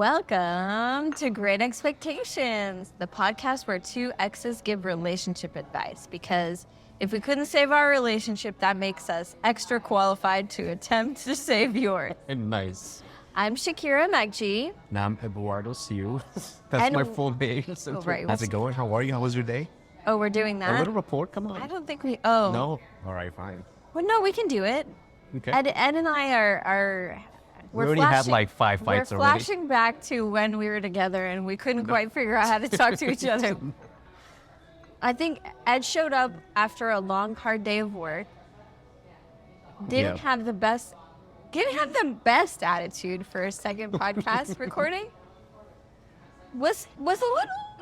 Welcome to Great Expectations, the podcast where two exes give relationship advice. Because if we couldn't save our relationship, that makes us extra qualified to attempt to save yours. Nice. I'm Shakirra Maggi. And I'm Eduardo Siu. That's my full name. Oh, right. How's it going? How are you? How was your day? Oh, we're doing that? A little report? Come on. I don't think we... Oh. No? All right, fine. Well, no, we can do it. Okay. Ed and I are we already had like 5 fights we're already. flashing back to when we were together and we couldn't quite figure out how to talk to each other. I think Ed showed up after a long, hard day of work. Didn't have the best attitude for a second podcast recording. Was a little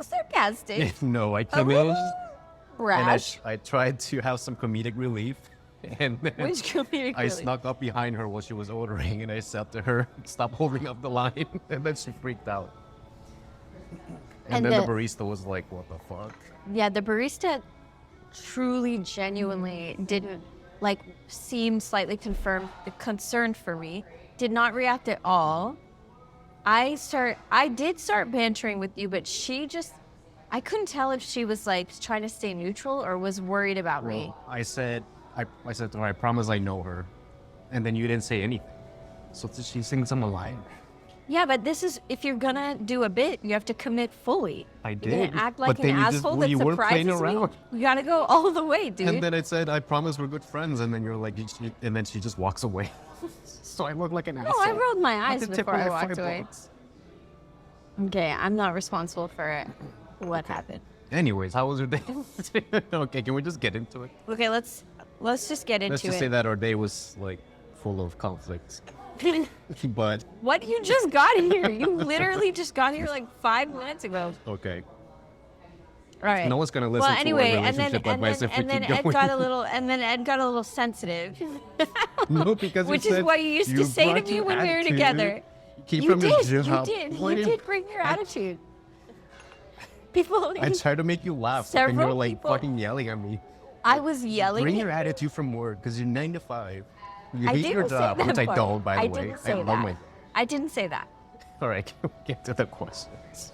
sarcastic. No, I came in Brash. and I tried to have some comedic relief. And then Which comedic I relief? snuck up behind her while she was ordering and I said to her, stop holding up the line. And then she freaked out. And then the barista was like, what the fuck? Yeah, the barista truly, genuinely didn't seem slightly concerned for me. Did not react at all. I did start bantering with you, but I couldn't tell if she was trying to stay neutral or was worried about me. I said to her, I promise I know her. And then you didn't say anything. So she thinks I'm a liar. Yeah, but if you're gonna do a bit, you have to commit fully. I did. You're gonna act like but an asshole that you weren't playing surprises me. around. You gotta go all the way, dude. And then I said, I promise we're good friends. And then you're like, and then she just walks away. So I look like an asshole. I rolled my eyes At the before tip I of my walked away. $5. Okay, I'm not responsible for what happened. Anyways, how was your day? Okay, can we just get into it? Okay, let's just get into Let's just it. say that our day was full of conflicts. But What? You just got here. You literally just got here 5 minutes ago. okay. All right. No one's gonna listen Well, anyway, to our relationship advice if we and then keep Ed going. got a little sensitive. No, because Which you is said what you used to say to brought me your when we were attitude. together. Keep You from your did. job. You did bring your attitude. People. I tried to make you laugh, and Several you're people- fucking yelling at me. I was yelling. Bring your attitude from work, because you're 9 to 5. You I hate didn't your say job, that which I part. don't, by the I way. didn't say love that. my. I didn't say that. All right, can we get to the questions?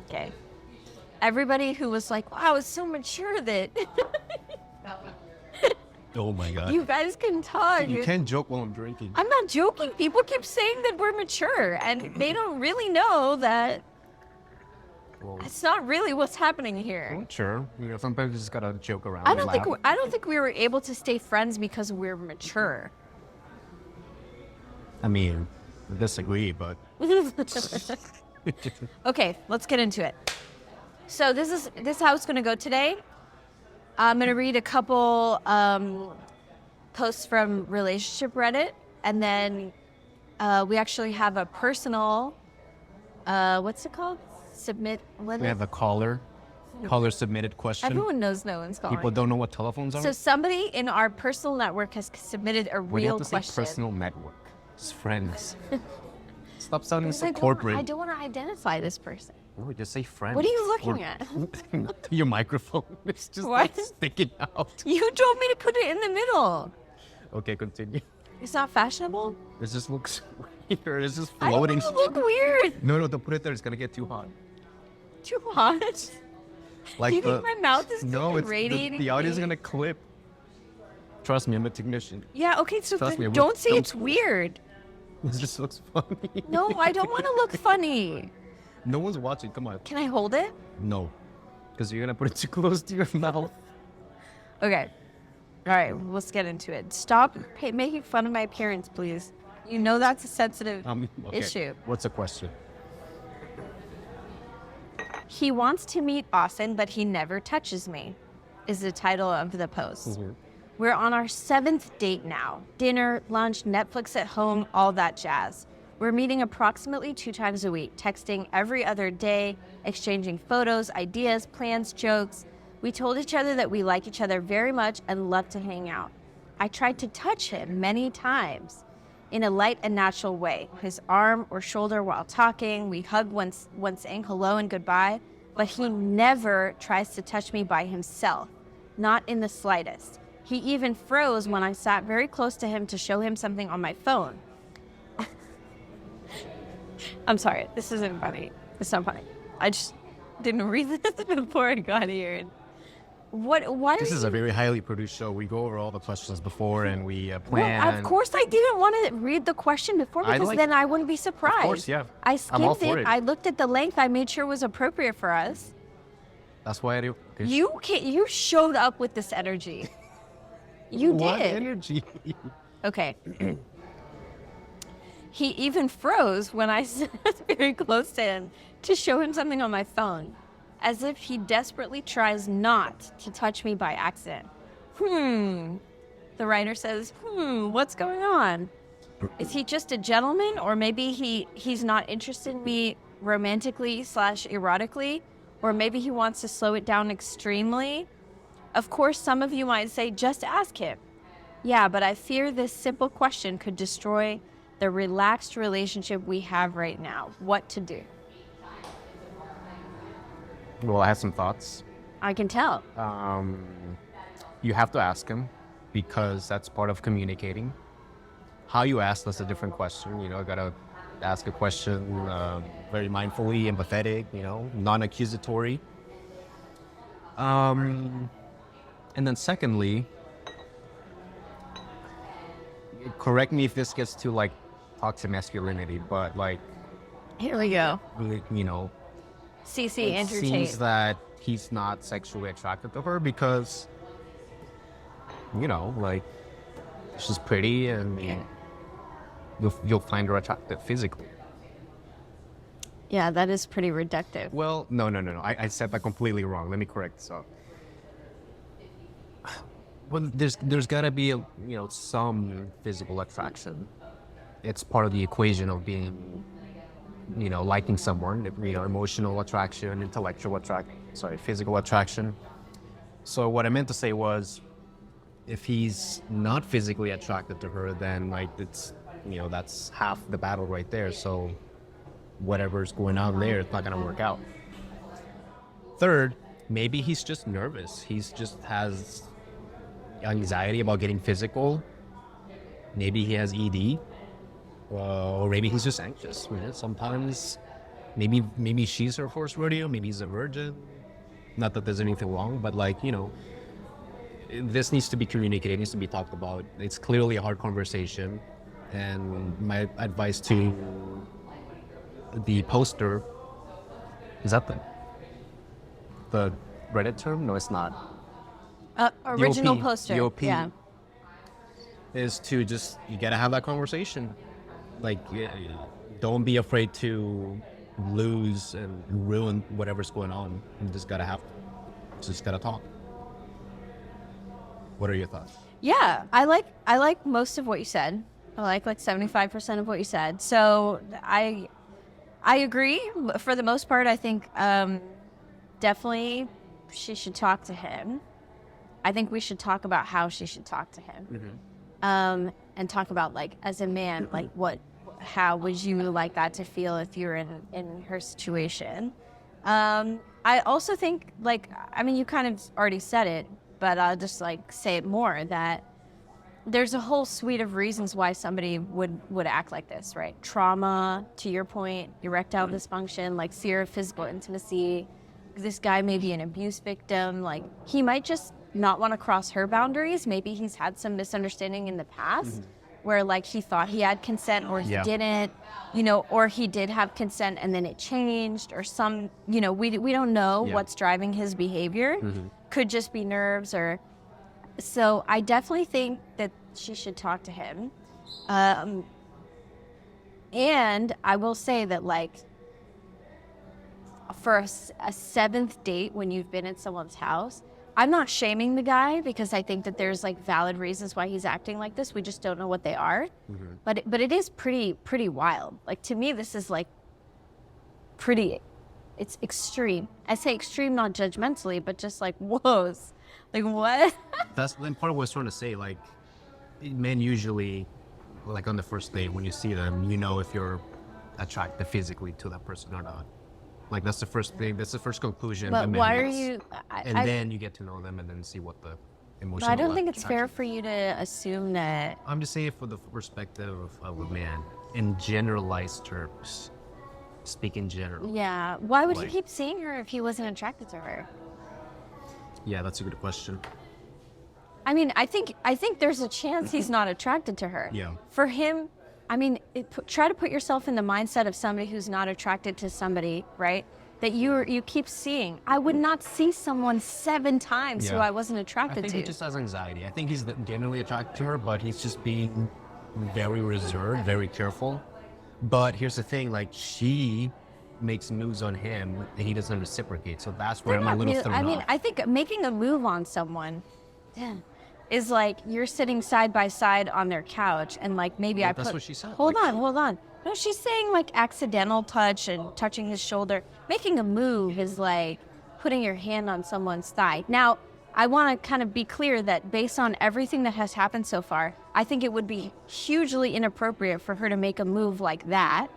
Okay. Everybody who was like, "Wow, it's so mature that Oh my god. you guys can talk." You can't joke while I'm drinking. I'm not joking. People keep saying that we're mature, and they don't really know that Well, it's not really what's happening here. sure. Sometimes you just gotta joke around. I and don't think we were able to stay friends because we're mature. I mean, I disagree, but. Okay, let's get into it. So this is how it's going to go today. I'm going to read a couple posts from relationship Reddit, and then we actually have a personal what's it called? We have a caller submitted question. Everyone knows no one's calling. People don't know what telephones are. So somebody in our personal network has submitted a we have real to say question. personal network. It's friends. Stop sounding Because so corporate. I don't want to identify this person. No, just say friends. What are you looking at? Your microphone. It's just What? sticking out. You told me to put it in the middle. Okay, continue. It's not fashionable. This just looks weird. It's just I don't floating. want to look weird. No, don't put it there. It's gonna get too hot. Too hot. Like You think my mouth is no, it's radiating? the audio's me? gonna clip. Trust me, I'm a technician. Yeah. Okay. So Trust then me, don't say don't- it's weird. This just looks funny. No, I don't want to look funny. No one's watching. Come on. Can I hold it? No, because you're gonna put it too close to your mouth. Okay. All right. Let's get into it. Stop making fun of my appearance, please. You know that's a sensitive Okay. issue. What's the question? He wants to meet Austin, but he never touches me, is the title of the post. Mm-hmm. We're on our 7th date now. Dinner, lunch, Netflix at home, all that jazz. We're meeting approximately 2 times a week, texting every other day, exchanging photos, ideas, plans, jokes. We told each other that we like each other very much and love to hang out. I tried to touch him many times in a light and natural way, his arm or shoulder while talking. We hug once saying hello and goodbye, but he never tries to touch me by himself, not in the slightest. He even froze when I sat very close to him to show him something on my phone. I'm sorry. This isn't funny. It's not funny. I just didn't read this before I got here. Why This are is you... a very highly produced show. We go over all the questions before and we Well, plan. of course I didn't want to read the question before because then I wouldn't be surprised. Of course, yeah. I I'm all skimmed for it. it. I looked at the length. I made sure it was appropriate for us. That's why I do. You showed up with this energy. You What did. energy? Okay. He even froze when I sat very close to him to show him something on my phone, as if he desperately tries not to touch me by accident. The writer says, what's going on? Is he just a gentleman, or maybe he's not interested in me romantically / erotically, or maybe he wants to slow it down extremely? Of course, some of you might say, just ask him. Yeah, but I fear this simple question could destroy the relaxed relationship we have right now. What to do? Well, I have some thoughts. I can tell. You have to ask him because that's part of communicating. How you ask, that's a different question. You know, I gotta ask a question very mindfully, empathetic, you know, non-accusatory. And then secondly, correct me if this gets to like toxic masculinity, but like, Here we go. you know, CC it Andrew seems Tate. that he's not sexually attracted to her because, you know, like, she's pretty and you'll find her attractive physically. Yeah, that is pretty reductive. Well, no. I said that completely wrong. Let me correct this up. Well, there's gotta be some physical attraction. It's part of the equation of being, liking someone. Emotional attraction, physical attraction. So what I meant to say was, if he's not physically attracted to her, then like it's, that's half the battle right there. So whatever's going on there, it's not gonna work out. Third, maybe he's just nervous. He's just has anxiety about getting physical. Maybe he has ED, or maybe he's just anxious. Sometimes, maybe she's her first rodeo. Maybe he's a virgin. Not that there's anything wrong, but this needs to be communicated. It needs to be talked about. It's clearly a hard conversation, and my advice to the poster is that the Reddit term? No, it's not. Original The OP, poster. the OP Yeah. is to you gotta have that conversation. Don't be afraid to lose and ruin whatever's going on. You just gotta talk. What are your thoughts? Yeah, I like most of what you said. I like 75% of what you said. So I agree. For the most part, I think definitely she should talk to him. I think we should talk about how she should talk to him. Mm-hmm. And talk about, as a man, how would you like that to feel if you're in her situation? I also think, you kind of already said it, but I'll just, say it more, that there's a whole suite of reasons why somebody would act like this, right? Trauma, to your point, erectile dysfunction, fear of physical intimacy. This guy may be an abuse victim. He might just not want to cross her boundaries. Maybe he's had some misunderstanding in the past where he thought he had consent or he didn't, or he did have consent and then it changed, or some, we don't know what's driving his behavior. Could just be nerves. Or so I definitely think that she should talk to him. And I will say that for a seventh date when you've been at someone's house, I'm not shaming the guy because I think that there's valid reasons why he's acting like this. We just don't know what they are. But it is pretty wild. To me, this is pretty, it's extreme. I say extreme not judgmentally, but just whoa, what? That's part of what I was trying to say. Men usually, on the first date, when you see them, if you're attracted physically to that person or not. That's the first thing. That's the first conclusion. But why are you? Then you get to know them and then see what the emotional. I don't think it's fair for you to assume that. I'm just saying for the perspective of a man, in generalized terms, speak in general. Yeah. Why would he Like- keep seeing her if he wasn't attracted to her? Yeah, that's a good question. I mean, I think there's a chance he's not attracted to her. Yeah. For him, I mean, try to put yourself in the mindset of somebody who's not attracted to somebody, right? That you keep seeing. I would not see someone 7 times who Yeah. I wasn't I attracted think to. he just has anxiety. I think he's generally attracted to her, but he's just being very reserved, very careful. But here's the thing, like, she makes moves on him and he doesn't reciprocate. So that's where I'm a little thrown I mean, off. I think making a move on someone is like you're sitting side by side on their couch and like maybe Well, I that's put. what she said, Hold like- on. No, she's saying like accidental touch and touching his shoulder. Making a move is like putting your hand on someone's thigh. Now, I want to kind of be clear that based on everything that has happened so far, I think it would be hugely inappropriate for her to make a move like that.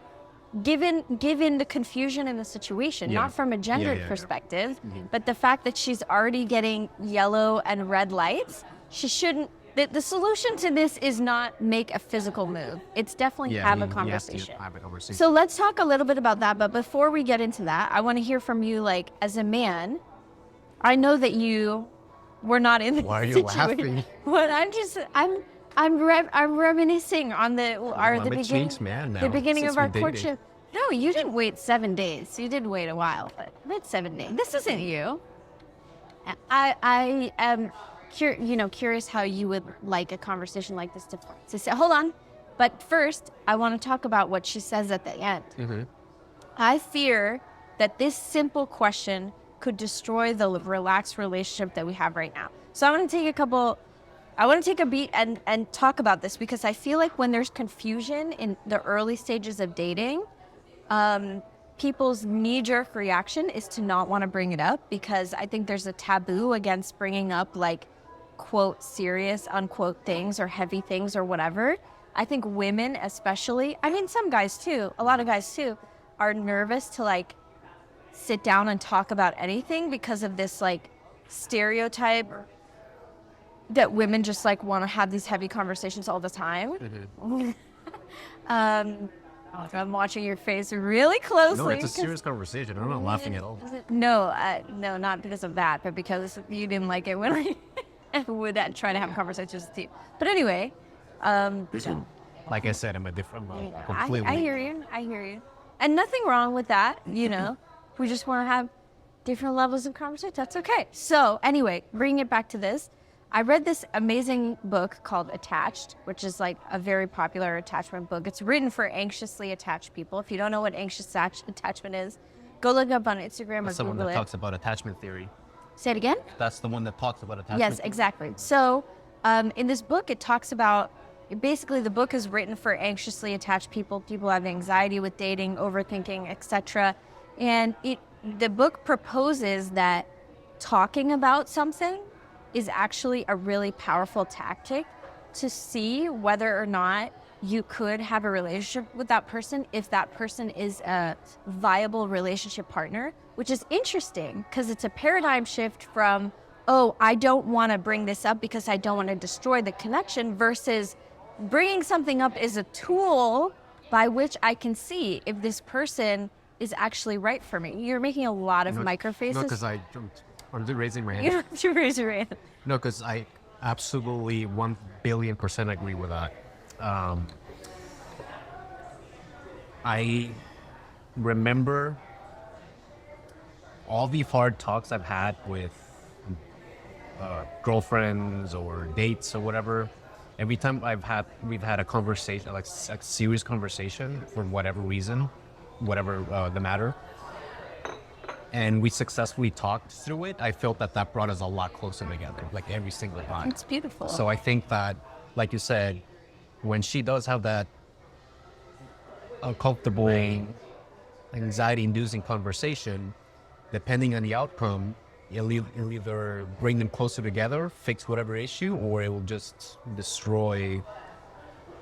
Given the confusion in the situation, Yeah. not from a gendered Yeah. perspective, but the fact that she's already getting yellow and red lights, she shouldn't. The solution to this is not make a physical move. It's definitely have a he has to conversation. have a conversation. So let's talk a little bit about that. But before we get into that, I want to hear from you, like as a man. I know that you were not in this Why are you situation. laughing? Well, I'm reminiscing on the I'm a beginning. changed man now, The beginning since of our we dated. courtship. No, you didn't wait 7 days. You did wait a while, but that's 7 days. This isn't you. I am curious how you would like a conversation like this to say. Hold on. But first, I want to talk about what she says at the end. Mm-hmm. I fear that this simple question could destroy the relaxed relationship that we have right now. So I want to take a beat and talk about this because I feel like when there's confusion in the early stages of dating, people's knee-jerk reaction is to not want to bring it up because I think there's a taboo against bringing up like quote serious unquote things or heavy things or whatever. I think women especially, I mean some guys too, a lot of guys too, are nervous to like sit down and talk about anything because of this like stereotype that women just like want to have these heavy conversations all the time. I'm watching your face really closely. No, it's a 'cause- serious conversation. I'm not laughing at all. No, no, not because of that, but because you didn't like it when I would try to have conversations with you. But anyway, Like I said, I'm a different completely. I hear you. And nothing wrong with that, you know. We just want to have different levels of conversation. That's okay. So anyway, bringing it back to this, I read this amazing book called Attached, which is like a very popular attachment book. It's written for anxiously attached people. If you don't know what anxious attachment is, go look it up on Instagram That's or the one Google that it. talks about attachment theory. Say it again? That's the one that talks about attachment. Yes, exactly. So in this book, it talks about, basically the book is written for anxiously attached people who have anxiety with dating, overthinking, etc. And the book proposes that talking about something is actually a really powerful tactic to see whether or not you could have a relationship with that person if that person is a viable relationship partner, which is interesting because it's a paradigm shift from, oh, I don't want to bring this up because I don't want to destroy the connection versus bringing something up is a tool by which I can see if this person is actually right for me. You're making a lot of micro faces. No, because I don't. I'm just raising my You hand. don't have to raise your hand. No, because I absolutely 1,000,000,000% agree with that. I remember all the hard talks I've had with girlfriends or dates or whatever. Every time we've had a conversation, like a serious conversation for whatever reason, whatever the matter, and we successfully talked through it, I felt that brought us a lot closer together, like every single time. It's beautiful. So I think that, like you said, when she does have that uncomfortable, anxiety-inducing conversation, depending on the outcome, it'll either bring them closer together, fix whatever issue, or it will just destroy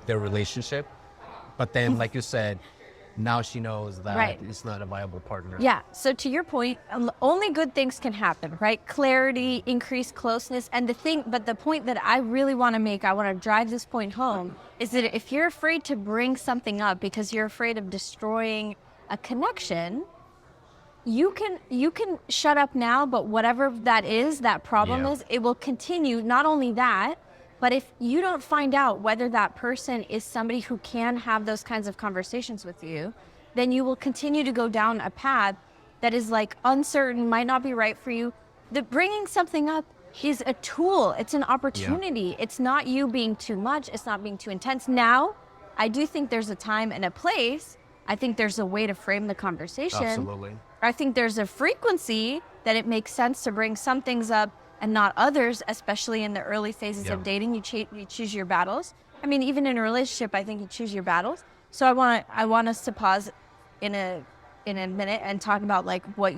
their relationship. But then, like you said, now she knows that Right. it's not a viable partner. Yeah. So to your point, only good things can happen, right? Clarity, increased closeness. And the point that I really want to make, I want to drive this point home, is that if you're afraid to bring something up because you're afraid of destroying a connection, you can shut up now, but whatever that problem is, it will continue. Not only that, but if you don't find out whether that person is somebody who can have those kinds of conversations with you, then you will continue to go down a path that is like uncertain, might not be right for you. The bringing something up is a tool. It's an opportunity. It's not you being too much. It's not being too intense. Now, I do think there's a time and a place. I think there's a way to frame the conversation. Absolutely. I think there's a frequency that it makes sense to bring some things up and not others, especially in the early phases of dating. You choose your battles. I mean, even in a relationship, I think you choose your battles. So I want us to pause in a minute and talk about like what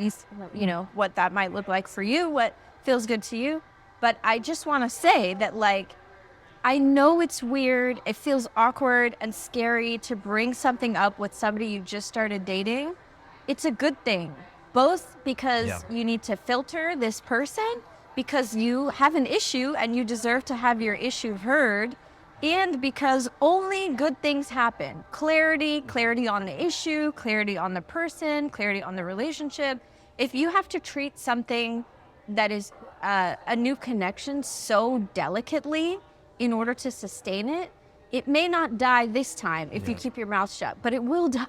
what that might look like for you, what feels good to you. But I just want to say that, like, I know it's weird. It feels awkward and scary to bring something up with somebody you just started dating. It's a good thing, both because you need to filter this person, because you have an issue and you deserve to have your issue heard, and because only good things happen. Clarity on the issue, clarity on the person, clarity on the relationship. If you have to treat something that is a new connection so delicately in order to sustain it, it may not die this time if you keep your mouth shut, but it will die.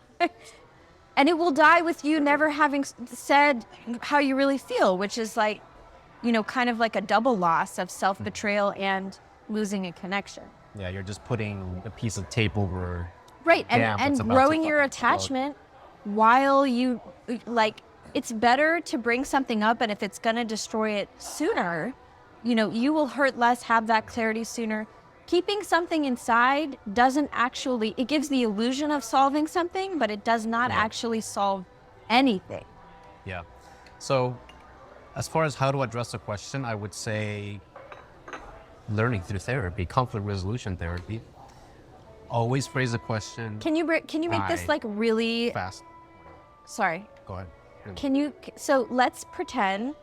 And it will die with you never having said how you really feel, which is like, kind of like a double loss of self-betrayal and losing a connection. Yeah, you're just putting a piece of tape over. Right, and growing your attachment while you, like, it's better to bring something up, and if it's going to destroy it sooner, you will hurt less, have that clarity sooner. Keeping something inside doesn't actually, it gives the illusion of solving something, but it does not actually solve anything. Yeah. So as far as how to address the question, I would say learning through therapy, conflict resolution therapy. Always phrase a question. Can you make this like really fast? Sorry. Go ahead. So let's pretend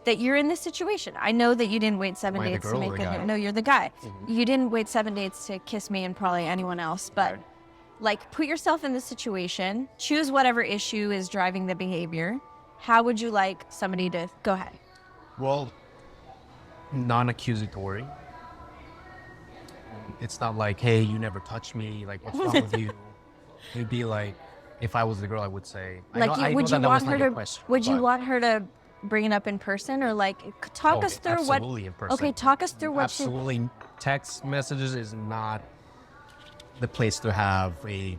that you're in this situation. I know that you didn't wait 7 dates to make it. No, you're the guy. Mm-hmm. You didn't wait 7 dates to kiss me and probably anyone else, but like, put yourself in this situation, choose whatever issue is driving the behavior. How would you like somebody to go ahead? Well, non-accusatory. It's not like, hey, you never touch me, like, what's wrong with you? It'd be like, if I was the girl, I would say, would you want her to bring it up in person, or like talk us through absolutely in person. Okay, talk us through what absolutely. Text messages is not the place to have a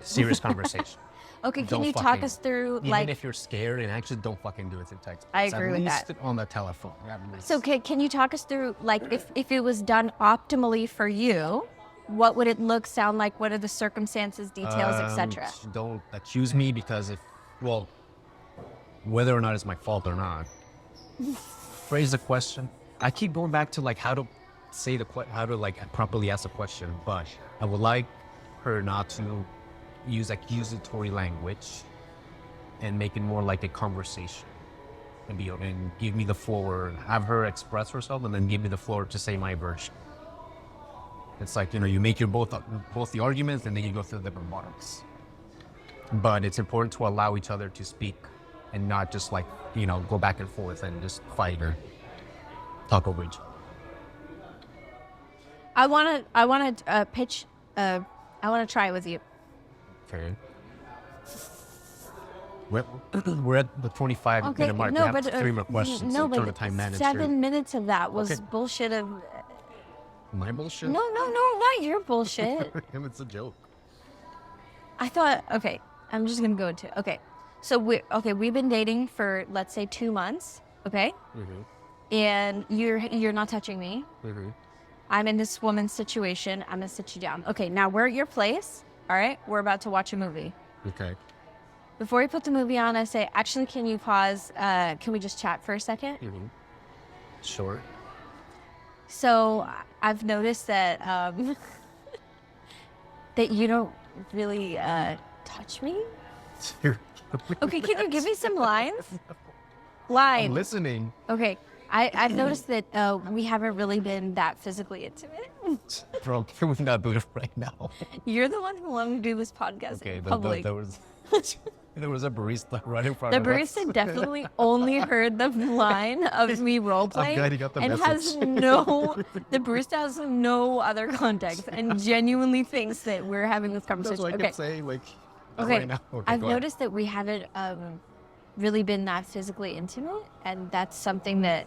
serious conversation. Okay, can you talk us through, even if you're scared, and actually don't fucking do it through text. I agree with that. At least on the telephone. So can you talk us through, like, if it was done optimally for you, what would it look, sound like? What are the circumstances, details, etc.? Don't accuse me, because whether or not it's my fault or not, phrase the question. I keep going back to like how to like properly ask a question, but I would like her not to use accusatory language and make it more like a conversation, and give me the floor, have her express herself, and then give me the floor to say my version. It's like, you make your both the arguments, and then you go through the rebuttals. But it's important to allow each other to speak and not just like, go back and forth and just fight or talk over each other. I want to pitch. I want to try it with you. Okay. We're at the 25-minute mark. No, we have 3 more questions. No, but but time manager. 7 minutes of that was bullshit of... My bullshit? No, not your bullshit. It's a joke. I thought, okay, I'm just going to go into... Okay, so we've been dating for, let's say, 2 months, okay? Mm-hmm. And you're not touching me. Mm-hmm. I'm in this woman's situation. I'm going to sit you down. Okay, now we're at your place. All right, we're about to watch a movie. Okay. Before we put the movie on, I say, actually, can you pause? Can we just chat for a second? Mm-hmm. Sure. So I've noticed that that you don't really touch me. Okay, can you give me some lines? I'm listening. Okay, I've noticed that we haven't really been that physically intimate. Bro, can we not do it right now? You're the one who wanted to do this podcast in public. There was a barista right in front The of us. barista definitely only heard the line of me role playing glad he got the and has the barista has no other context and genuinely thinks that we're having this conversation. That's what I kept saying, like, right now. Okay, I've go ahead. noticed that we haven't really been that physically intimate, and that's something that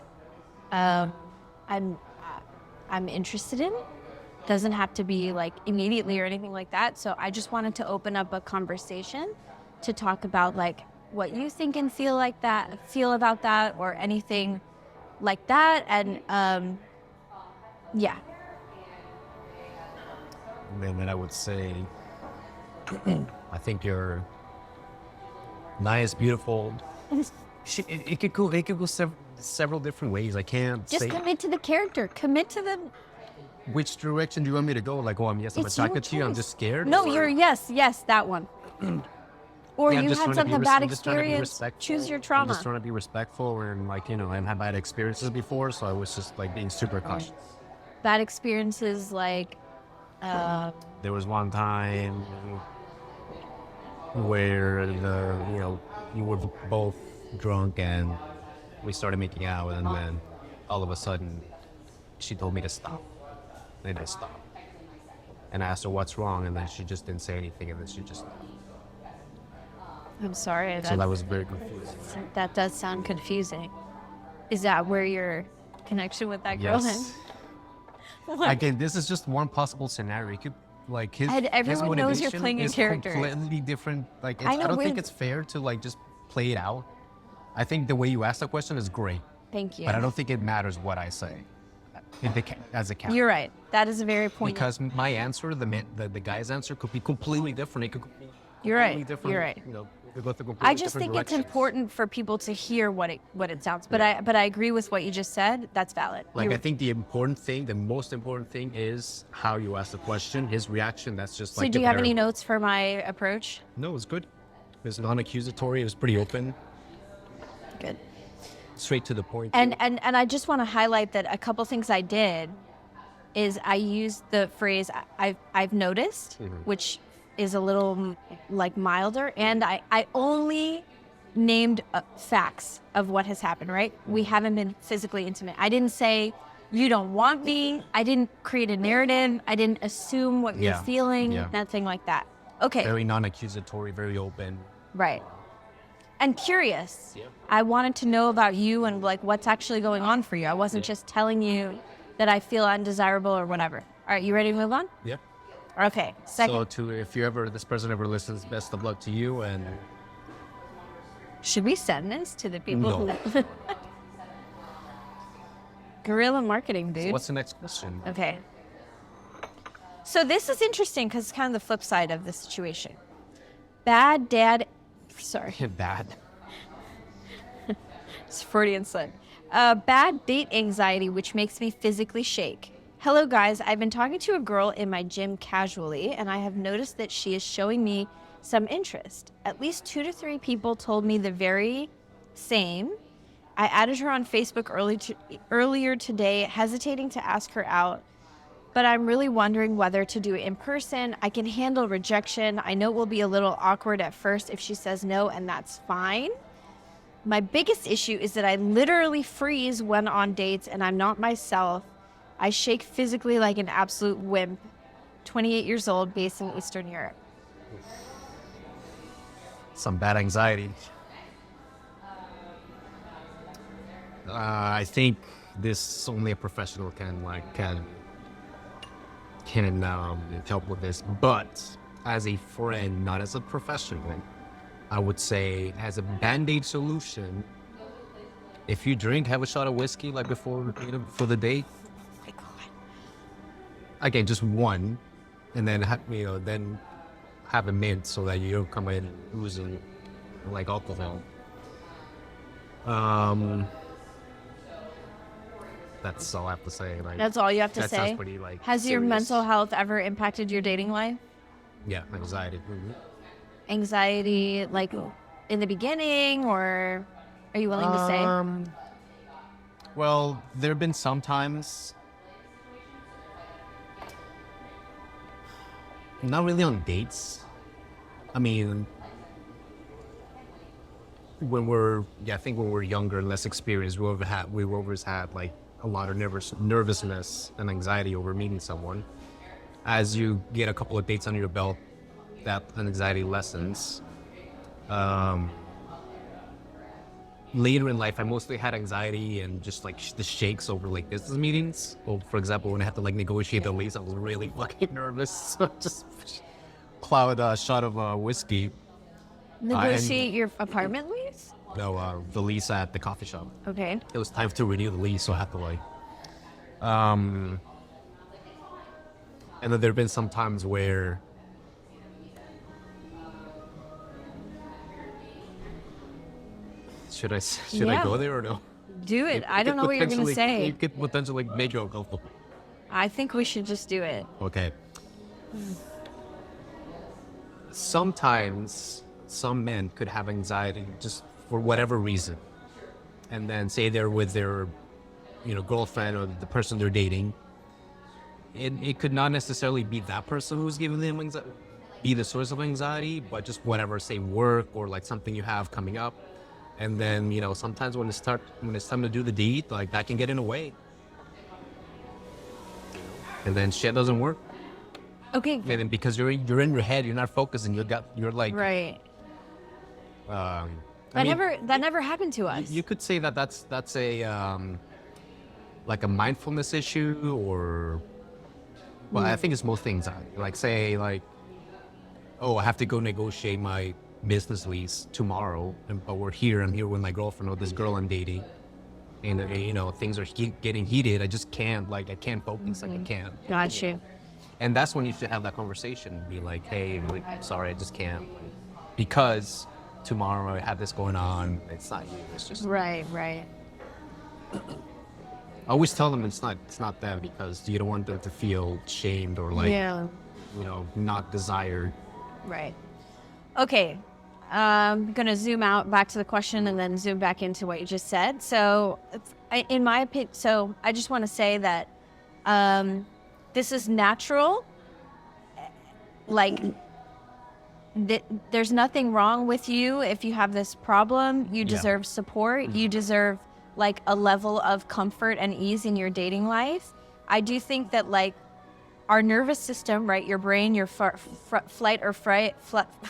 I'm interested in. Doesn't have to be like immediately or anything like that. So I just wanted to open up a conversation to talk about like what you think and feel about that, or anything like that. And yeah. And then I would say, I think you're nice, beautiful. It could go several different ways. I can't Just say commit to the character. Commit to the. which direction do you want me to go. Like, oh, I'm It's your attracted to you. I'm choice. just scared. No, or- you're yes, that one. Or Yeah, I'm you just had trying to be something bad I'm just trying to be experience. respectful. Choose your I'm trauma. just trying to be respectful, and like, you know, I have bad experiences before, so I was just like being super cautious. Bad experiences like. There was one time where you were both drunk and we started making out, and then all of a sudden she told me to stop, and I stopped. And I asked her what's wrong, and then she just didn't say anything, and then she just. I'm sorry. So that was very confusing. That does sound confusing. Is that where your connection with that girl Yes. is? Again, this is just one possible scenario. It could, like, his Everyone knows you're motivation playing a is character. completely different. Like, I know, I don't think we're- it's fair to like just play it out. I think the way you ask the question is great, Thank you. but I don't think it matters what I say as a character. You're right. That is a very poignant. Because my answer, the guy's answer, could be completely different. It could be You're right. completely different. You're right. You know, we go through I completely just different think it's directions. important for people to hear what it sounds. But I agree with what you just said. That's valid. Like, I think the most important thing is how you ask the question, his reaction. That's just So like. do the you have any variable. notes for my approach? No, it was good. It was non-accusatory. It was pretty open, Good. straight to the point. And I just want to highlight that a couple things I did is I used the phrase I've noticed, which is a little like milder, and I only named facts of what has happened, right? We haven't been physically intimate. I didn't say you don't want me. I didn't create a narrative. I didn't assume what you're Yeah. feeling, Yeah. nothing like that. Okay. Very non-accusatory, very open. Right. And curious. Yeah. I wanted to know about you and like what's actually going on for you. I wasn't just telling you that I feel undesirable or whatever. All right, you ready to move on? Yeah. Okay. Second. So if this person ever listens, best of luck to you. And Should we send this to the people No. who guerrilla marketing, dude? what's the next question? Okay. So this is interesting because it's kind of the flip side of the situation. Bad dad. Sorry. Bad. It's Freudian slip. Bad date anxiety, which makes me physically shake. Hello, guys. I've been talking to a girl in my gym casually, and I have noticed that she is showing me some interest. At least 2 to 3 people told me the very same. I added her on Facebook earlier today, hesitating to ask her out, but I'm really wondering whether to do it in person. I can handle rejection. I know it will be a little awkward at first if she says no, and that's fine. My biggest issue is that I literally freeze when on dates and I'm not myself. I shake physically like an absolute wimp. 28 years old, based in Eastern Europe. Some bad anxiety. I think this only a professional can help with this. But as a friend, not as a professional, I would say as a band-aid solution, if you drink, have a shot of whiskey like before the date. Oh my God. Again, just one, and then then have a mint so that you don't come in oozing like alcohol. That's all I have to say. Like, That's all you have to that say? sounds pretty, like, Has your serious. mental health ever impacted your dating life? Yeah, anxiety. Anxiety, like in the beginning, or are you willing to say? Well, there have been some times, not really on dates. I mean, I think when we're younger and less experienced, we've always had like a lot of nervousness and anxiety over meeting someone. As you get a couple of dates under your belt, that anxiety lessens. Um, Later in life, I mostly had anxiety and just like the shakes over like business meetings. Well, for example, when I had to like negotiate the lease, I was really fucking nervous. So just plowed a shot of whiskey. Negotiate your apartment lease? No, the lease at the coffee shop. Okay. It was time to renew the lease, so I had to like. And then there have been some times where should I Yeah. go there or no? Do it. I don't know what you're going to say. It could potentially make you uncomfortable. I think we should just do it. Okay. Sometimes some men could have anxiety just for whatever reason, and then say they're with their, girlfriend or the person they're dating. It could not necessarily be that person who's giving them anxiety, be the source of anxiety, but just whatever, say work or like something you have coming up. And then, sometimes when it's time to do the deed, like that can get in the way. And then shit doesn't work. Okay. And then because you're in your head, you're not focusing. You're like Right. I That mean, never happened to us. you could say that that's a like a mindfulness issue, or I think it's mostly anxiety. Like say like, oh, I have to go negotiate my business lease tomorrow, but I'm here with my girlfriend or this girl I'm dating, and things are getting heated. I just can't I can't focus. Like I can't. Got you. And that's when you should have that conversation. Be like, hey, sorry, I just can't, because tomorrow I have this going on. It's not you. It's just Right. I always tell them it's not them, because you don't want them to feel shamed or like Yeah. not desired. Right. Okay. I'm going to zoom out back to the question and then zoom back into what you just said. So in my opinion, I just want to say that this is natural. Like, there's nothing wrong with you if you have this problem. You deserve support. You deserve like a level of comfort and ease in your dating life. I do think that like our nervous system, right? Your brain, your flight or fright,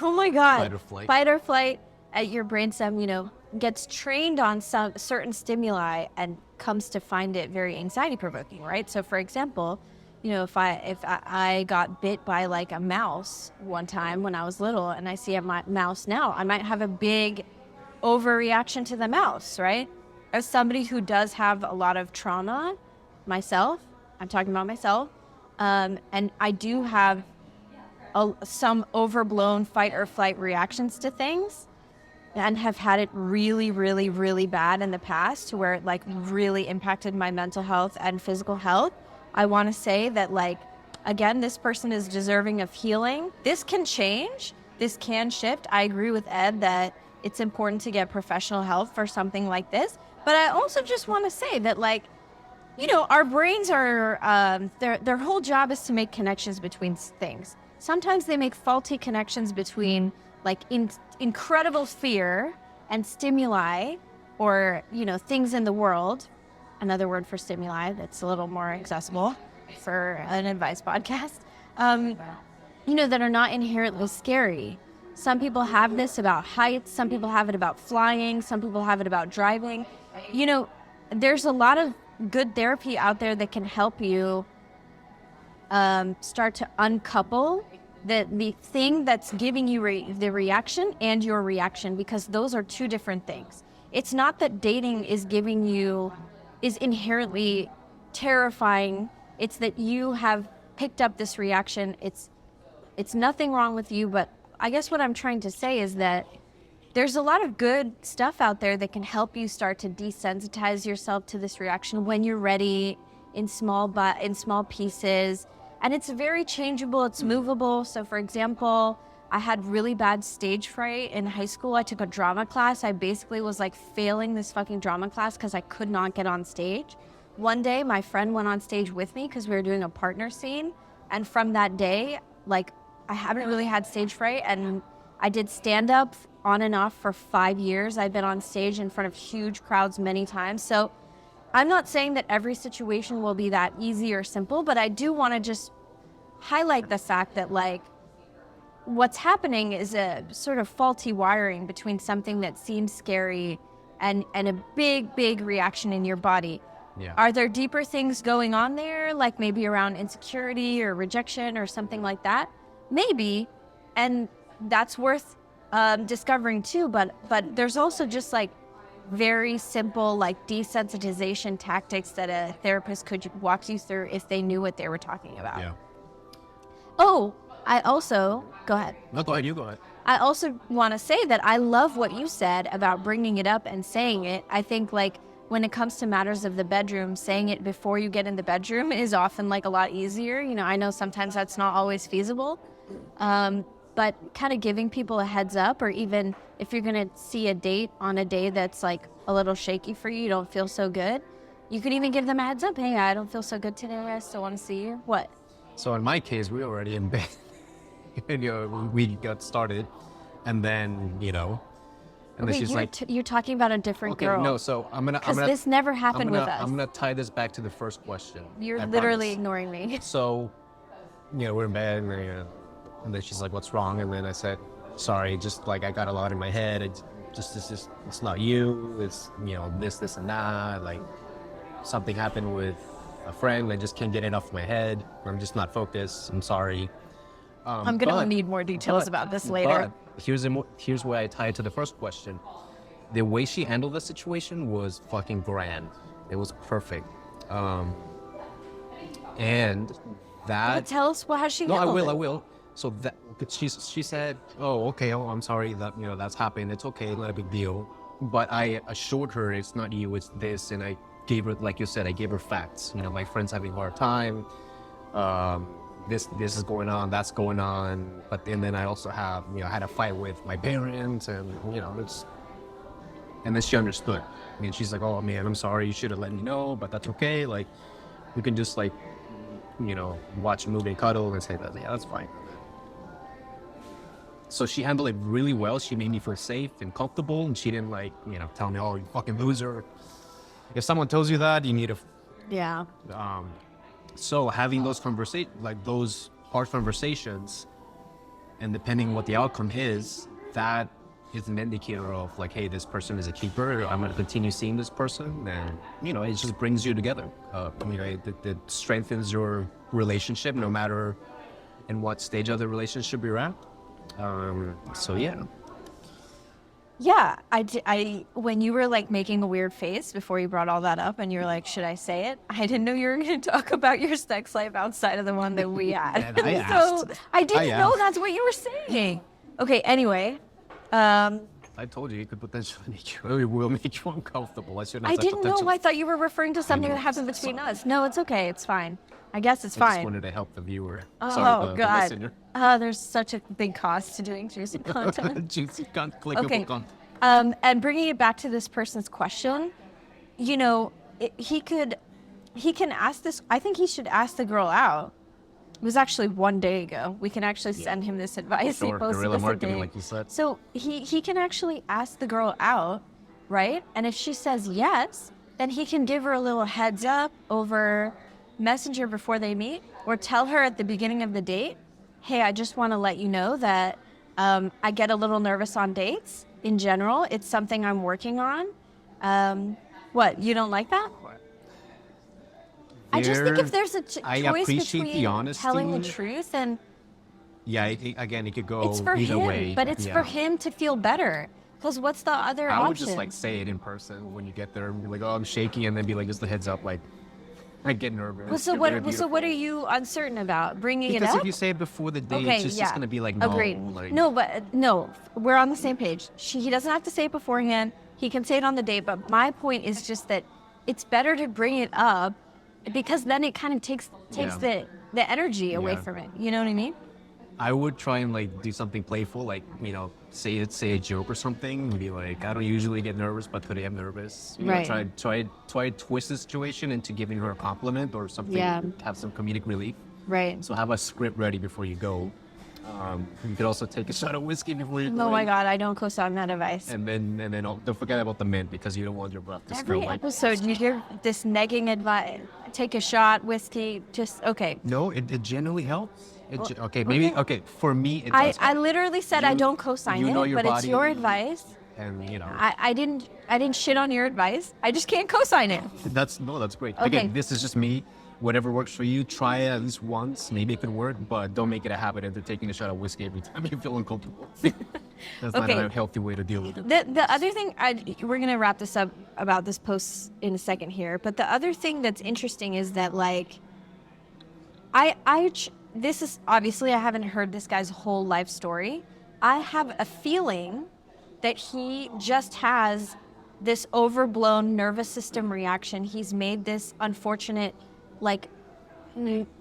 oh my God. Fight or flight at your brainstem, gets trained on some certain stimuli and comes to find it very anxiety provoking, right? So for example, if I got bit by like a mouse one time when I was little and I see a mouse now, I might have a big overreaction to the mouse, right? As somebody who does have a lot of trauma myself, I'm talking about myself, and I do have some overblown fight or flight reactions to things, and have had it really, really, really bad in the past, to where it like really impacted my mental health and physical health. I want to say that like, again, this person is deserving of healing. This can change. This can shift. I agree with Ed that it's important to get professional help for something like this. But I also just want to say that like, our brains are, their whole job is to make connections between things. Sometimes they make faulty connections between like incredible fear and stimuli, or, things in the world. Another word for stimuli that's a little more accessible for an advice podcast, that are not inherently scary. Some people have this about heights. Some people have it about flying. Some people have it about driving. There's a lot of good therapy out there that can help you start to uncouple the thing that's giving you the reaction and your reaction, because those are two different things. It's not that dating is inherently terrifying. It's that you have picked up this reaction. It's nothing wrong with you, but I guess what I'm trying to say is that there's a lot of good stuff out there that can help you start to desensitize yourself to this reaction when you're ready, in small pieces. And it's very changeable, it's movable. So for example, I had really bad stage fright in high school. I took a drama class. I basically was like failing this fucking drama class because I could not get on stage. One day, my friend went on stage with me because we were doing a partner scene. And from that day, like, I haven't really had stage fright. And I did stand-up on and off for 5 years. I've been on stage in front of huge crowds many times. So I'm not saying that every situation will be that easy or simple, but I do want to just highlight the fact that, like, what's happening is a sort of faulty wiring between something that seems scary and a big reaction in your body. Yeah. Are there deeper things going on there, like maybe around insecurity or rejection or something like that? Maybe, and that's worth discovering too. But there's also just like very simple like desensitization tactics that a therapist could walk you through if they knew what they were talking about. Yeah. Oh, I also go ahead. No, go ahead. You go ahead. I also want to say that I love what you said about bringing it up and saying it. I think like when it comes to matters of the bedroom, saying it before you get in the bedroom is often like a lot easier. You know, I know sometimes that's not always feasible, but kind of giving people a heads up, or even if you're going to see a date on a day that's like a little shaky for you, you don't feel so good, you could even give them a heads up. Hey, I don't feel so good today. I still want to see you. What? So in my case, we were already in bed. And, you know, we got started, and then, you know, and then Wait, she's you're talking about a different okay, girl. no, so I'm gonna, this never happened with us. I'm gonna tie this back to the first question. You're I literally promise. ignoring me. So, you know, we're in bed, and then she's like, "What's wrong?" And then I said, "Sorry, just like I got a lot in my head. It's not you. It's, you know, this and that. Like something happened with a friend. I just can't get it off my head. I'm just not focused. I'm sorry." I'm gonna need more details about this later. But here's where I tie it to the first question. The way she handled the situation was fucking grand. It was perfect. And that. But tell us how she handled it. I will. So that she said, "Oh, okay. Oh, I'm sorry that, you know, that's happened. It's okay. Not a big deal." But I assured her it's not you. It's this, and I gave her, like you said, I gave her facts. You know, my friend's having a hard time. This is going on, that's going on, but then I also have, you know, I had a fight with my parents, and, you know, and then she understood. I mean, she's like, "Oh man, I'm sorry, you should have let me know, but that's okay. Like, we can just, like, you know, watch a movie and cuddle," and say that, "Yeah, that's fine." So she handled it really well. She made me feel safe and comfortable, and she didn't, like, you know, tell me, "Oh, you fucking loser." If someone tells you that, you need to, Yeah. So having those those hard conversations, and depending what the outcome is, that is an indicator of like, hey, this person is a keeper. I'm going to continue seeing this person, and, you know, it just brings you together. You know, it strengthens your relationship, no matter in what stage of the relationship you're at. So yeah. Yeah, I when you were like making a weird face before you brought all that up, and you're like, should I say it? I didn't know you were going to talk about your sex life outside of the one that we had. And I So asked. I didn't know that's what you were saying. Okay, anyway. I told you, it could potentially make you uncomfortable. I shouldn't have I said didn't know. potential. I thought you were referring to something that happened between us. No, it's okay. It's fine. I guess it's I fine. just wanted to help the viewer. Oh, Sorry, the God. listener. There's such a big cost to doing juicy content. Juicy clickable Okay. content. And bringing it back to this person's question, you know, he can ask this. I think he should ask the girl out. It was actually 1 day ago. We can actually send him this advice. Sure, He posted guerrilla this a marketing, day. like you said. So he can actually ask the girl out, right? And if she says yes, then he can give her a little heads up over Messenger before they meet, or tell her at the beginning of the date, "Hey, I just want to let you know that I get a little nervous on dates. In general, it's something I'm working on." What, you don't like that? I just think if there's a I choice appreciate between the honesty. telling the truth and Yeah, again, it could go it's for either him, way. but it's Yeah. for him to feel better. Because what's the other option? I would just like say it in person when you get there, and be like, "Oh, I'm shaky," and then be like, just a heads up, like, I get nervous. Well, so You're what? very So what are beautiful. you uncertain about? Bringing Because it up? if you say it before the date, Okay, it's yeah. just gonna be like, no. Agreed. Like, No, but no, we're on the same page. He doesn't have to say it beforehand. He can say it on the date. But my point is just that it's better to bring it up, because then it kind of takes Yeah. the energy away Yeah. from it. You know what I mean? I would try and like do something playful, like, say a joke or something, and be like, I don't usually get nervous, but today I'm nervous. Right. Try to twist the situation into giving her a compliment or something. Yeah. Have some comedic relief. Right. So have a script ready before you go. You could also take a shot of whiskey before you go. Oh my God, I don't co-sign that advice. And then don't forget about the mint, because you don't want your breath to Every smell like. episode, you hear this negging advice. Take a shot, whiskey, just, okay. No, it generally helps. For me, it does. I literally said I don't co-sign you know it, your but it's body. your advice. And I didn't shit on your advice. I just can't co-sign it. that's great. Okay. Again, this is just me. Whatever works for you, try it at least once. Maybe it could work, but don't make it a habit into taking a shot of whiskey every time you feel uncomfortable. That's not Okay. a healthy way to deal with it. The other thing, we're gonna wrap this up about this post in a second here, but the other thing that's interesting is that like, this is obviously I haven't heard this guy's whole life story. I have a feeling that he just has this overblown nervous system reaction. He's made this unfortunate like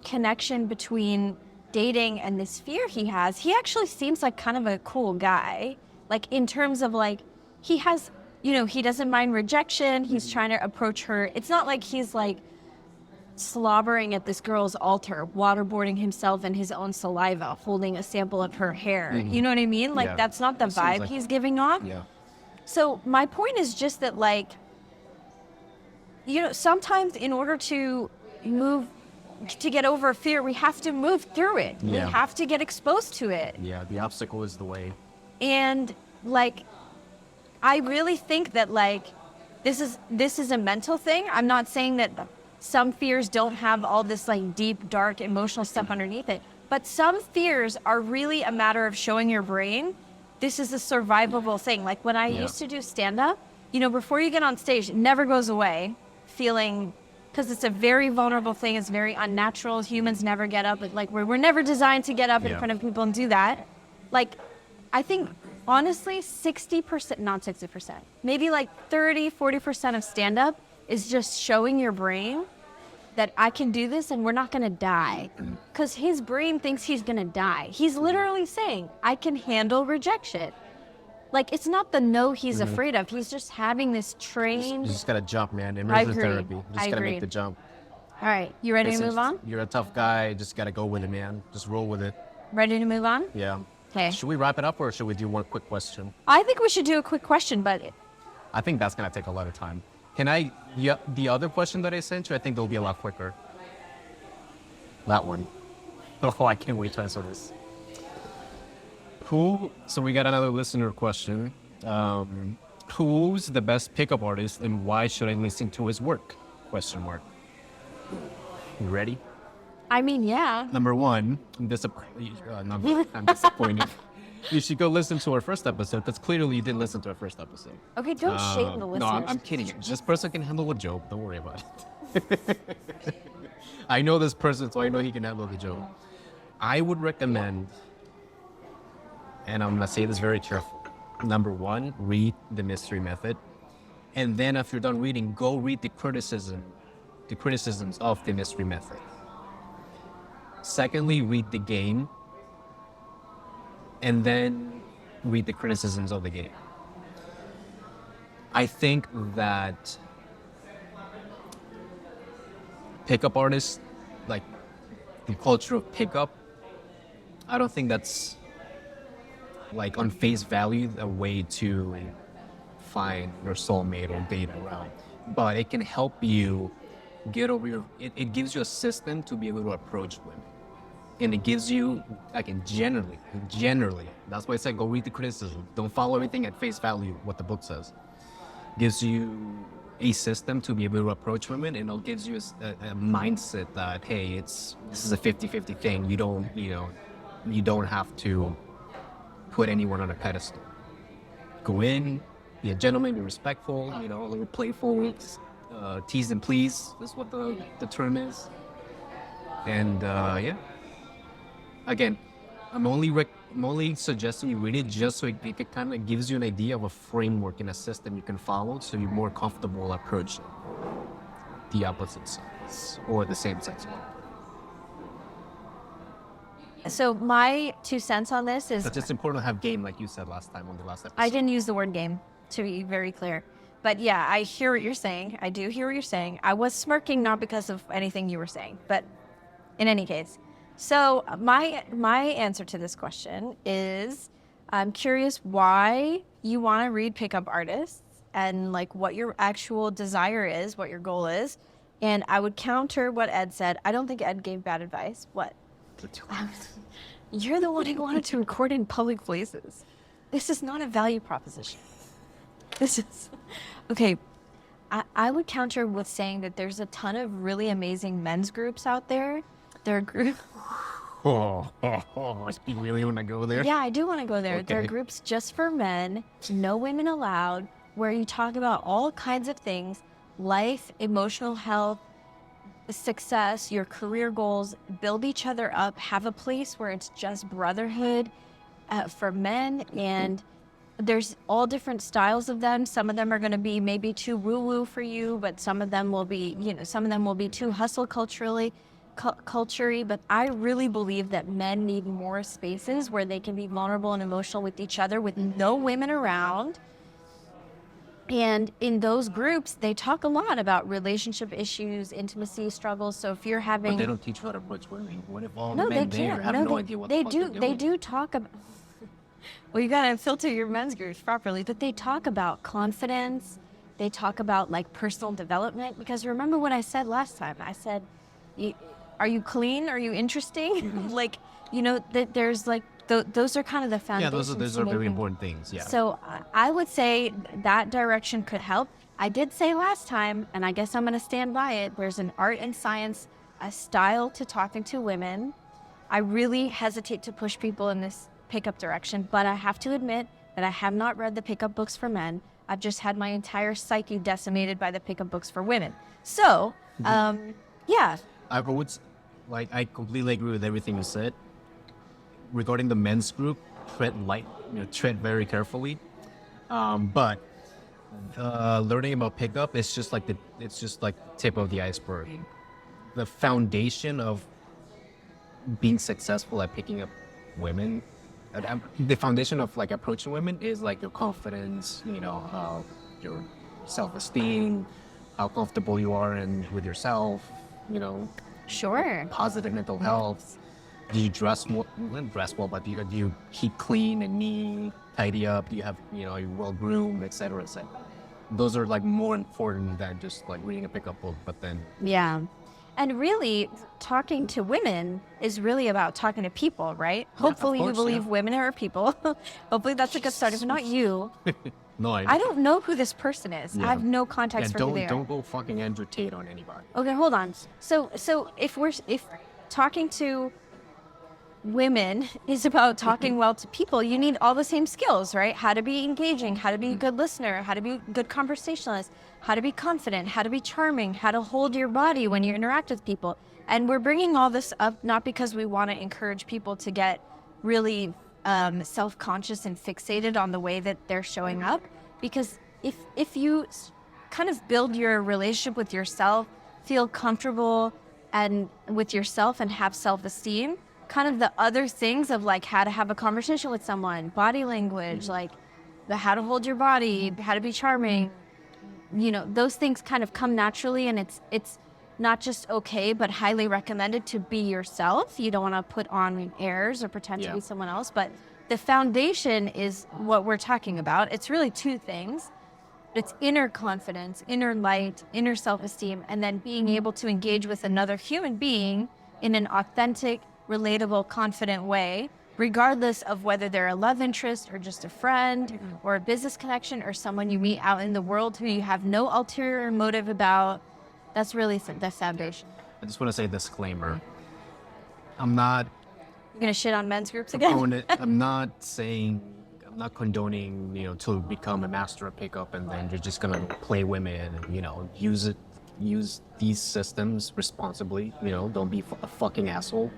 connection between dating and this fear he has. He actually seems like kind of a cool guy, like in terms of like he has, he doesn't mind rejection. He's trying to approach her. It's not like he's like slobbering at this girl's altar, waterboarding himself in his own saliva, holding a sample of her hair. Mhm. You know what I mean? Like Yeah. that's not the It seems vibe like- he's giving off. Yeah. So my point is just that like, sometimes in order to get over a fear, we have to move through it. Yeah. We have to get exposed to it. Yeah, the obstacle is the way. And like, I really think that like, this is a mental thing. I'm not saying that some fears don't have all this like deep, dark, emotional stuff underneath it, but some fears are really a matter of showing your brain this is a survivable thing. Like when I used to do stand-up, before you get on stage, it never goes away feeling, because it's a very vulnerable thing. It's very unnatural. Humans never get up. Like we're never designed to get up in front of people and do that. Like, I think honestly, 60%, not 60%, maybe like 30, 40% of stand-up is just showing your brain that I can do this and we're not going to die. Because his brain thinks he's going to die. He's literally saying, I can handle rejection. Like, it's not the no he's afraid of. He's just having this trained... You just gotta jump, man. I Immersion agree. therapy. You just I gotta agree. make the jump. All right, you ready to move on? You're a tough guy. Just gotta go with it, man. Just roll with it. Ready to move on? Yeah. Okay. Should we wrap it up, or should we do one quick question? I think we should do a quick question, but I think that's gonna take a lot of time. Can I? Yeah, the other question that I sent you, I think they'll be a lot quicker. That one. Oh, I can't wait to answer this. So we got another listener question. Who's the best pickup artist, and why should I listen to his work? Question mark. You ready? I mean, yeah. Number one, I'm disappointed. You should go listen to our first episode, because clearly you didn't listen to our first episode. Okay, don't shame the listeners. No, I'm kidding. This person can handle a joke. Don't worry about it. I know this person, so I know he can handle the joke. I would recommend, and I'm going to say this very carefully. Number one, read The Mystery Method. And then after you're done reading, go read the criticisms of The Mystery Method. Secondly, read the game. And then read the criticisms of the game. I think that pickup artists, like the culture of pickup, I don't think that's like on face value a way to find your soulmate or date around. But it can help you get over it gives you a system to be able to approach women. And it gives you, generally, that's why I said go read the criticism. Don't follow everything at face value, what the book says. Gives you a system to be able to approach women, and it gives you a mindset that, hey, this is a 50-50 thing. You don't have to put anyone on a pedestal. Go in, be a gentleman, be respectful, a little playful, tease and please. That's what the term is. And yeah. Again, I'm only suggesting you read it just so it kind of gives you an idea of a framework and a system you can follow, so you're more comfortable approaching the opposite sex or the same sex. So my 2 cents on this is But it's important to have game, like you said last time on the last episode. I didn't use the word game, to be very clear. But yeah, I hear what you're saying. I do hear what you're saying. I was smirking not because of anything you were saying, but in any case. So my answer to this question is I'm curious why you want to read pickup artists and like what your actual desire is, what your goal is. And I would counter what Ed said. I don't think Ed gave bad advice. What? You're the one who wanted to record in public places. This is not a value proposition. This is... Okay, I would counter with saying that there's a ton of really amazing men's groups out there. There are groups... You really want to go there? Yeah, I do want to go there. Okay. There are groups just for men, no women allowed, where you talk about all kinds of things, life, emotional health, success, your career goals, build each other up, have a place where it's just brotherhood for men. And there's all different styles of them. Some of them are going to be maybe too woo-woo for you, but some of them will be, some of them will be too hustle culturally. But I really believe that men need more spaces where they can be vulnerable and emotional with each other with no women around. And in those groups, they talk a lot about relationship issues, intimacy struggles. So if you're having... But they don't teach you how to approach women. What if all No, the men they there can't. have No, no idea what the they fuck do. they're doing? They do talk about... Well, you got to filter your men's groups properly. But they talk about confidence. They talk about like personal development. Because remember what I said last time? I said, are you clean? Are you interesting? Like, that there's like... Those are kind of the foundations. Yeah, those are very important things, yeah. So I would say that direction could help. I did say last time, and I guess I'm going to stand by it, there's an art and science, a style to talking to women. I really hesitate to push people in this pickup direction, but I have to admit that I have not read the pickup books for men. I've just had my entire psyche decimated by the pickup books for women. So, yeah. I completely agree with everything you said. Regarding the men's group, tread very carefully. But learning about pickup is just like the tip of the iceberg. The foundation of being successful at picking up women, the foundation of like approaching women is like your confidence, your self-esteem, how comfortable you are with yourself, Sure. positive mental health. Do you dress well? Not dress well, but do you keep clean and neat, tidy up? Do you have, you're well groomed, et cetera, et cetera? Those are like more important than just like reading a pickup book, but then... Yeah. And really, talking to women is really about talking to people, right? Yeah, Hopefully of course, you believe yeah. women are people. Hopefully that's a good start. If not you, No, I don't know who this person is. Yeah. I have no context for who they are. don't go fucking Andrew Tate on anybody. Okay, hold on. So if talking to women is about talking well to people, you need all the same skills, right? How to be engaging, how to be a good listener, how to be a good conversationalist, how to be confident, how to be charming, how to hold your body when you interact with people. And we're bringing all this up not because we want to encourage people to get really self-conscious and fixated on the way that they're showing up, because if you kind of build your relationship with yourself, feel comfortable and with yourself and have self-esteem, kind of the other things of like how to have a conversation with someone, body language, like the how to hold your body, how to be charming, those things kind of come naturally, and it's not just okay, but highly recommended to be yourself. You don't want to put on airs or pretend to be someone else, but the foundation is what we're talking about. It's really two things. It's inner confidence, inner light, inner self-esteem, and then being able to engage with another human being in an authentic, relatable, confident way, regardless of whether they're a love interest or just a friend or a business connection or someone you meet out in the world who you have no ulterior motive about. That's really the foundation. I just want to say a disclaimer. I'm not You're going to shit on men's groups again? I'm not condoning, to become a master of pickup and then you're just going to play women and, use these systems responsibly. Don't be a fucking asshole.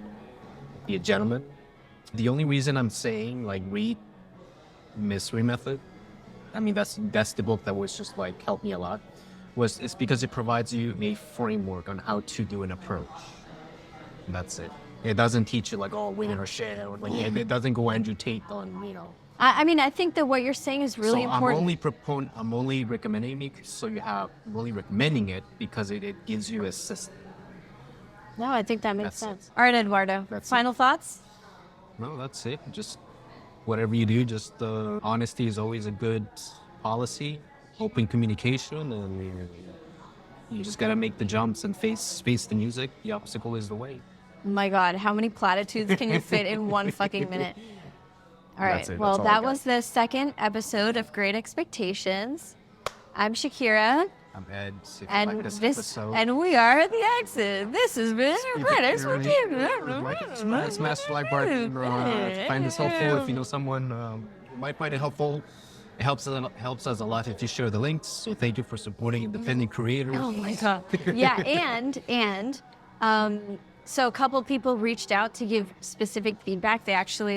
Be a gentleman. The only reason I'm saying read Mystery Method, I mean that's the book that was just helped me a lot, it's because it provides you a framework on how to do an approach. That's it. It doesn't teach you like, oh, women are shit, or like it doesn't go Andrew Tate on, you know. I mean, I think that what you're saying is really So important. I'm only recommending it. So I'm only recommending it because it gives you a system. No, I think that makes That's it. sense. All right, Eduardo. That's Final thoughts? No, that's it. Just whatever you do, just honesty is always a good policy. Open communication, and you just gotta make the jumps and face the music. The obstacle is the way. My God, how many platitudes can you fit in one fucking minute? All right. That's it. Well, That's all I that got. was the second episode of Great Expectations. I'm Shakirra, I'm Ed. If you and like this episode, and we are the Exes. This has been Great Expectations. Smash the like button. Find this helpful. If you know someone who might find it helpful, it helps us a lot if you share the links. So thank you for supporting independent creators. Oh my God. Yeah, so a couple people reached out to give specific feedback. They actually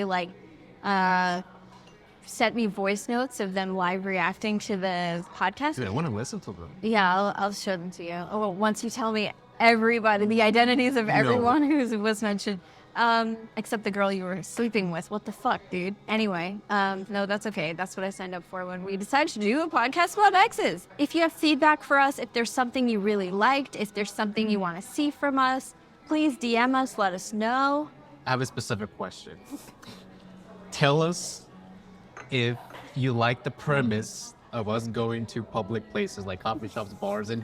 sent me voice notes of them live reacting to the podcast. Dude, I want to listen to them. Yeah, I'll show them to you. Oh, well, once you tell me everybody, the identities of everyone who was mentioned, except the girl you were sleeping with. What the fuck, dude? Anyway, no, that's okay. That's what I signed up for when we decided to do a podcast about exes. If you have feedback for us, if there's something you really liked, if there's something you want to see from us, please DM us, let us know. I have a specific question. Tell us if you like the premise of us going to public places like coffee shops, bars, and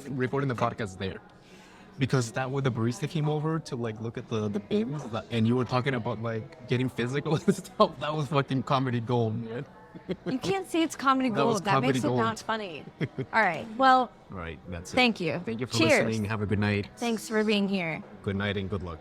recording the podcast there. Because that when the barista came over to like look at the bins, and you were talking about like getting physical and stuff, that was fucking comedy gold, man. You can't say it's comedy That was gold. That comedy makes it gold. not funny. All right. Well, All right, that's it. thank you. Thank you for Cheers. listening. Have a good night. Thanks for being here. Good night and good luck.